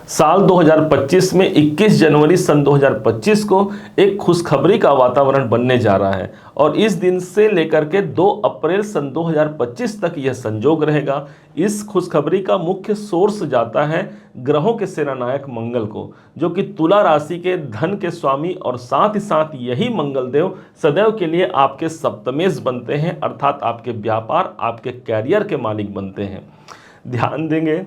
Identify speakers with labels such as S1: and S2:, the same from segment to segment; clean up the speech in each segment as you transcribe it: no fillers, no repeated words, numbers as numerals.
S1: साल 2025 में 21 जनवरी सन 2025 को एक खुशखबरी का वातावरण बनने जा रहा है और इस दिन से लेकर के 2 अप्रैल सन 2025 तक यह संजोग रहेगा। इस खुशखबरी का मुख्य सोर्स जाता है ग्रहों के सेनानायक मंगल को, जो कि तुला राशि के धन के स्वामी और साथ ही साथ यही मंगल देव सदैव के लिए आपके सप्तमेश बनते हैं, अर्थात आपके व्यापार, आपके कैरियर के मालिक बनते हैं। ध्यान देंगे,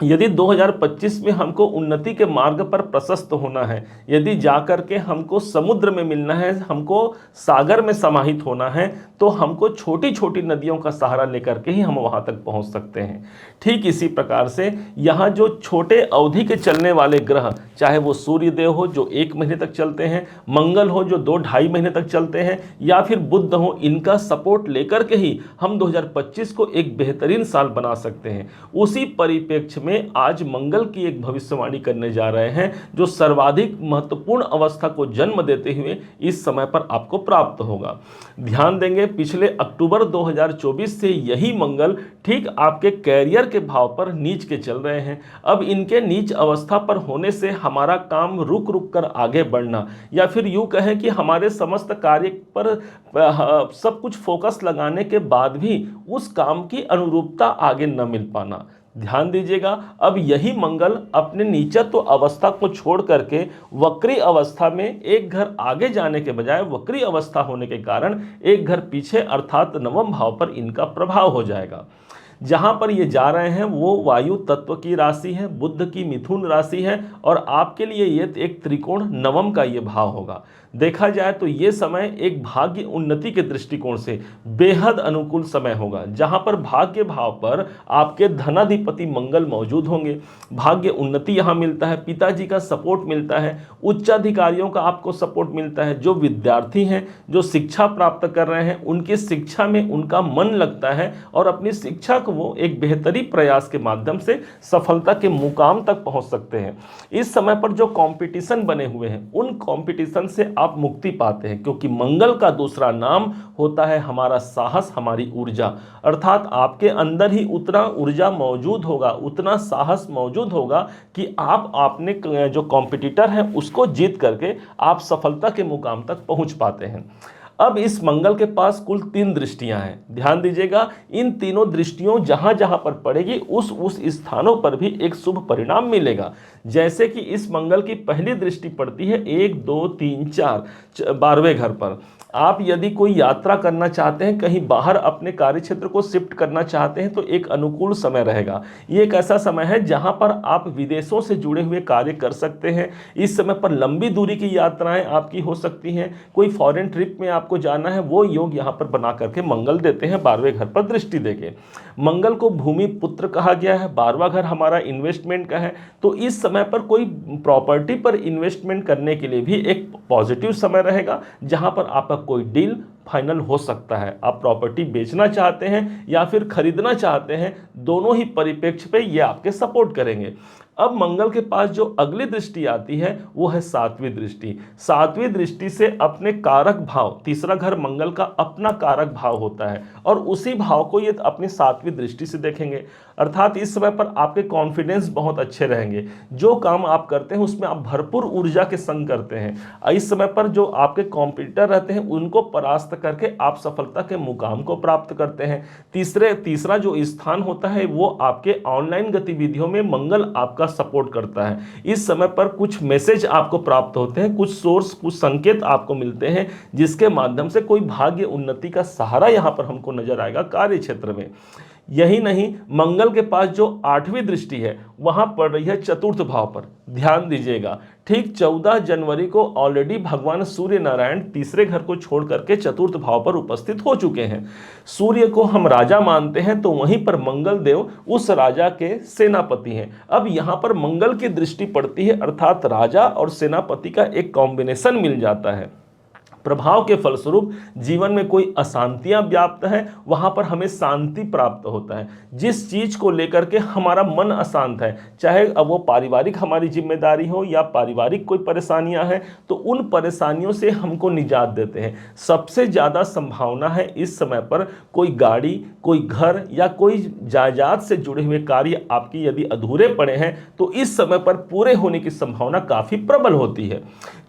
S1: यदि 2025 में हमको उन्नति के मार्ग पर प्रशस्त होना है, यदि जाकर के हमको समुद्र में मिलना है, हमको सागर में समाहित होना है, तो हमको छोटी छोटी नदियों का सहारा लेकर के ही हम वहां तक पहुंच सकते हैं। ठीक इसी प्रकार से यहाँ जो छोटे अवधि के चलने वाले ग्रह, चाहे वो सूर्य देव हो जो 1 महीने तक चलते हैं, मंगल हो जो 2-2.5 महीने तक चलते हैं, या फिर बुध हो, इनका सपोर्ट लेकर के ही हम 2025 को एक बेहतरीन साल बना सकते हैं। उसी परिप्रेक्ष्य में आज मंगल की एक भविष्यवाणी करने जा रहे हैं, जो सर्वाधिक महत्वपूर्ण अवस्था को जन्म देते हुए इस समय पर आपको प्राप्त होगा। ध्यान देंगे, पिछले अक्टूबर 2024 से यही मंगल ठीक आपके कैरियर के भाव पर नीच के चल रहे हैं। अब इनके नीच अवस्था पर होने से हमारा काम रुक रुक कर आगे बढ़ना, या फिर यूं कहें कि हमारे समस्त कार्य पर सब कुछ फोकस लगाने के बाद भी उस काम की अनुरूपता आगे न मिल पाना। ध्यान दीजिएगा, अब यही मंगल अपने नीचत्व अवस्था को छोड़ करके वक्री अवस्था में एक घर आगे जाने के बजाय वक्री अवस्था होने के कारण एक घर पीछे अर्थात नवम भाव पर इनका प्रभाव हो जाएगा। जहां पर ये जा रहे हैं वो वायु तत्व की राशि है, बुध की मिथुन राशि है, और आपके लिए ये एक त्रिकोण नवम का ये भाव होगा। देखा जाए तो ये समय एक भाग्य उन्नति के दृष्टिकोण से बेहद अनुकूल समय होगा, जहां पर भाग्य भाव पर आपके धनाधिपति मंगल मौजूद होंगे। भाग्य उन्नति यहां मिलता है, पिताजी का सपोर्ट मिलता है, उच्चाधिकारियों का आपको सपोर्ट मिलता है। जो विद्यार्थी हैं, जो शिक्षा प्राप्त कर रहे हैं, उनकी शिक्षा में उनका मन लगता है और अपनी शिक्षा को वो एक बेहतरीन प्रयास के माध्यम से सफलता के मुकाम तक पहुंच सकते हैं। इस समय पर जो कंपटीशन बने हुए हैं, उन कंपटीशन से आप मुक्ति पाते हैं, क्योंकि मंगल का दूसरा नाम होता है हमारा साहस, हमारी ऊर्जा। अर्थात आपके अंदर ही उतना ऊर्जा मौजूद होगा, उतना साहस मौजूद होगा कि आप अपने जो कॉम्पिटिटर है उसको जीत करके आप सफलता के मुकाम तक पहुंच पाते हैं। अब इस मंगल के पास कुल 3 दृष्टियां हैं। ध्यान दीजिएगा, इन तीनों दृष्टियों जहां जहां पर पड़ेगी उस स्थानों पर भी एक शुभ परिणाम मिलेगा। जैसे कि इस मंगल की पहली दृष्टि पड़ती है 1, 2, 3, 4 12वें घर पर। आप यदि कोई यात्रा करना चाहते हैं, कहीं बाहर अपने कार्यक्षेत्र को शिफ्ट करना चाहते हैं, तो एक अनुकूल समय रहेगा। ये एक ऐसा समय है जहां पर आप विदेशों से जुड़े हुए कार्य कर सकते हैं। इस समय पर लंबी दूरी की यात्राएं आपकी हो सकती हैं। कोई फॉरेन ट्रिप में आपको जाना है, वो योग यहां पर बना करके मंगल देते हैं 12वें घर पर दृष्टि देके। मंगल को भूमि पुत्र कहा गया है, 12वां घर हमारा इन्वेस्टमेंट का है, तो इस समय पर कोई प्रॉपर्टी पर इन्वेस्टमेंट करने के लिए भी एक पॉजिटिव समय रहेगा, जहां पर आपका कोई डील फाइनल हो सकता है। आप प्रॉपर्टी बेचना चाहते हैं या फिर खरीदना चाहते हैं, दोनों ही परिप्रेक्ष्य पे ये आपके सपोर्ट करेंगे। अब मंगल के पास जो अगली दृष्टि आती है वो है 7वीं दृष्टि। 7वीं दृष्टि से अपने कारक भाव, तीसरा घर मंगल का अपना कारक भाव होता है, और उसी भाव को ये अपनी 7वीं दृष्टि से देखेंगे। अर्थात इस समय पर आपके कॉन्फिडेंस बहुत अच्छे रहेंगे। जो काम आप करते हैं उसमें आप भरपूर ऊर्जा के संग करते हैं। इस समय पर जो आपके कॉम्पिटिटर रहते हैं उनको परास्त करके आप सफलता के मुकाम को प्राप्त करते हैं। तीसरा जो स्थान होता है वो आपके ऑनलाइन गतिविधियों में मंगल आपका सपोर्ट करता है। इस समय पर कुछ मैसेज आपको प्राप्त होते हैं, कुछ सोर्स, कुछ संकेत आपको मिलते हैं, जिसके माध्यम से कोई भाग्य उन्नति का सहारा यहां पर हमको नजर आएगा कार्य क्षेत्र में। यही नहीं, मंगल के पास जो 8वीं दृष्टि है वहां पड़ रही है 4th भाव पर। ध्यान दीजिएगा, ठीक 14 जनवरी को ऑलरेडी भगवान सूर्य नारायण तीसरे घर को छोड़ करके 4th भाव पर उपस्थित हो चुके हैं। सूर्य को हम राजा मानते हैं, तो वहीं पर मंगल देव उस राजा के सेनापति हैं। अब यहां पर मंगल की दृष्टि पड़ती है, अर्थात राजा और सेनापति का एक कॉम्बिनेशन मिल जाता है। प्रभाव के फलस्वरूप जीवन में कोई अशांतियां व्याप्त है, वहां पर हमें शांति प्राप्त होता है। जिस चीज को लेकर के हमारा मन अशांत है, चाहे अब वो पारिवारिक हमारी जिम्मेदारी हो या पारिवारिक कोई परेशानियां हैं, तो उन परेशानियों से हमको निजात देते हैं। सबसे ज्यादा संभावना है इस समय पर कोई गाड़ी, कोई घर या कोई जायदाद से जुड़े हुए कार्य आपकी यदि अधूरे पड़े हैं तो इस समय पर पूरे होने की संभावना काफी प्रबल होती है।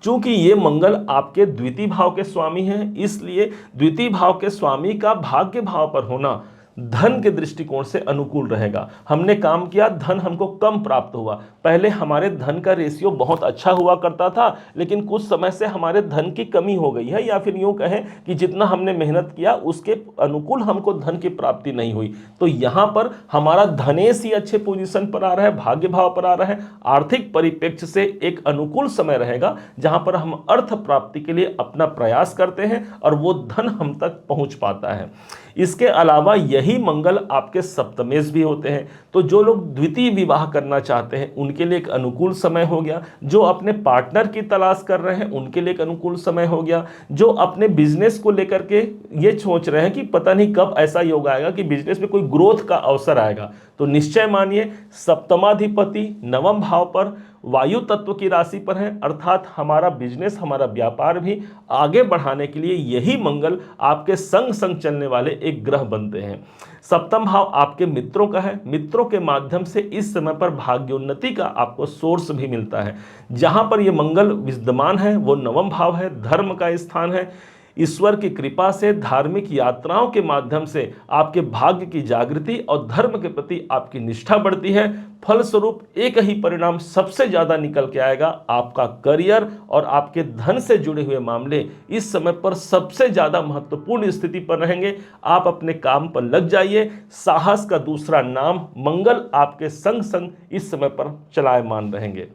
S1: चूंकि ये मंगल आपके द्वितीय भाव के स्वामी हैं, इसलिए द्वितीय भाव के स्वामी का भाग्य भाव पर होना धन के दृष्टिकोण से अनुकूल रहेगा। हमने काम किया, धन हमको कम प्राप्त हुआ। पहले हमारे धन का रेशियो बहुत अच्छा हुआ करता था, लेकिन कुछ समय से हमारे धन की कमी हो गई है, या फिर यूं कहें कि जितना हमने मेहनत किया उसके अनुकूल हमको धन की प्राप्ति नहीं हुई। तो यहाँ पर हमारा धनेश ही अच्छे पोजीशन पर आ रहा है, भाग्य भाव पर आ रहा है। आर्थिक परिप्रेक्ष्य से एक अनुकूल समय रहेगा जहां पर हम अर्थ प्राप्ति के लिए अपना प्रयास करते हैं और वो धन हम तक पहुंच पाता है। इसके अलावा यही मंगल आपके सप्तमेश भी होते हैं, तो जो लोग द्वितीय विवाह करना चाहते हैं उनके लिए एक अनुकूल समय हो गया। जो अपने पार्टनर की तलाश कर रहे हैं उनके लिए एक अनुकूल समय हो गया। जो अपने बिजनेस को लेकर के ये सोच रहे हैं कि पता नहीं कब ऐसा योग आएगा कि बिजनेस में कोई ग्रोथ का अवसर आएगा, तो निश्चय मानिए सप्तमाधिपति नवम भाव पर वायु तत्व की राशि पर है, अर्थात हमारा बिजनेस, हमारा व्यापार भी आगे बढ़ाने के लिए यही मंगल आपके संग संग चलने वाले एक ग्रह बनते हैं। सप्तम भाव आपके मित्रों का है, मित्रों के माध्यम से इस समय पर भाग्योन्नति का आपको सोर्स भी मिलता है। जहां पर यह मंगल विद्यमान है वो नवम भाव है, धर्म का स्थान है। ईश्वर की कृपा से धार्मिक यात्राओं के माध्यम से आपके भाग्य की जागृति और धर्म के प्रति आपकी निष्ठा बढ़ती है। फलस्वरूप एक ही परिणाम सबसे ज्यादा निकल के आएगा, आपका करियर और आपके धन से जुड़े हुए मामले इस समय पर सबसे ज्यादा महत्वपूर्ण स्थिति पर रहेंगे। आप अपने काम पर लग जाइए। साहस का दूसरा नाम मंगल आपके संग संग इस समय पर चलायमान रहेंगे।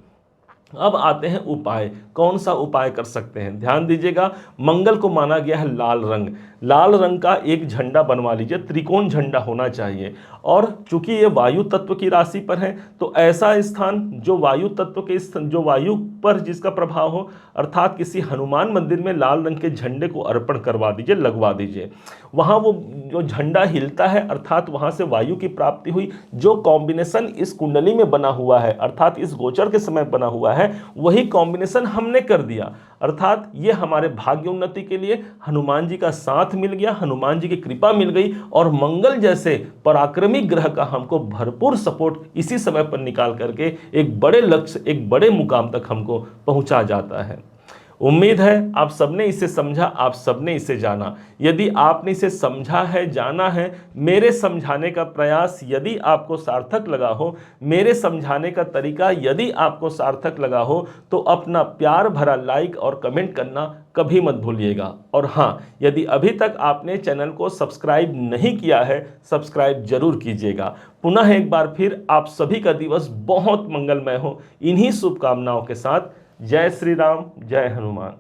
S1: अब आते हैं उपाय, कौन सा उपाय कर सकते हैं। ध्यान दीजिएगा, मंगल को माना गया है लाल रंग। लाल रंग का एक झंडा बनवा लीजिए, त्रिकोण झंडा होना चाहिए। और चूंकि ये वायु तत्व की राशि पर है तो ऐसा स्थान जो वायु तत्व के जो वायु पर जिसका प्रभाव हो, अर्थात किसी हनुमान मंदिर में लाल रंग के झंडे को अर्पण करवा दीजिए, लगवा दीजिए। वहाँ वो जो झंडा हिलता है अर्थात वहाँ से वायु की प्राप्ति हुई। जो कॉम्बिनेशन इस कुंडली में बना हुआ है अर्थात इस गोचर के समय बना हुआ है वही कॉम्बिनेशन हमने कर दिया, अर्थात ये हमारे भाग्योन्नति के लिए हनुमान जी का साथ मिल गया, हनुमान जी की कृपा मिल गई और मंगल जैसे पराक्रमी ग्रह का हमको भरपूर सपोर्ट इसी समय पर निकाल करके एक बड़े लक्ष्य, एक बड़े मुकाम तक हमको पहुंचा जाता है। उम्मीद है आप सबने इसे समझा, आप सबने इसे जाना। यदि आपने इसे समझा है, जाना है, मेरे समझाने का प्रयास यदि आपको सार्थक लगा हो, मेरे समझाने का तरीका यदि आपको सार्थक लगा हो, तो अपना प्यार भरा लाइक और कमेंट करना कभी मत भूलिएगा। और हाँ, यदि अभी तक आपने चैनल को सब्सक्राइब नहीं किया है, सब्सक्राइब जरूर कीजिएगा। पुनः एक बार फिर आप सभी का दिवस बहुत मंगलमय हो। इन्हीं शुभकामनाओं के साथ जय श्री राम, जय हनुमान।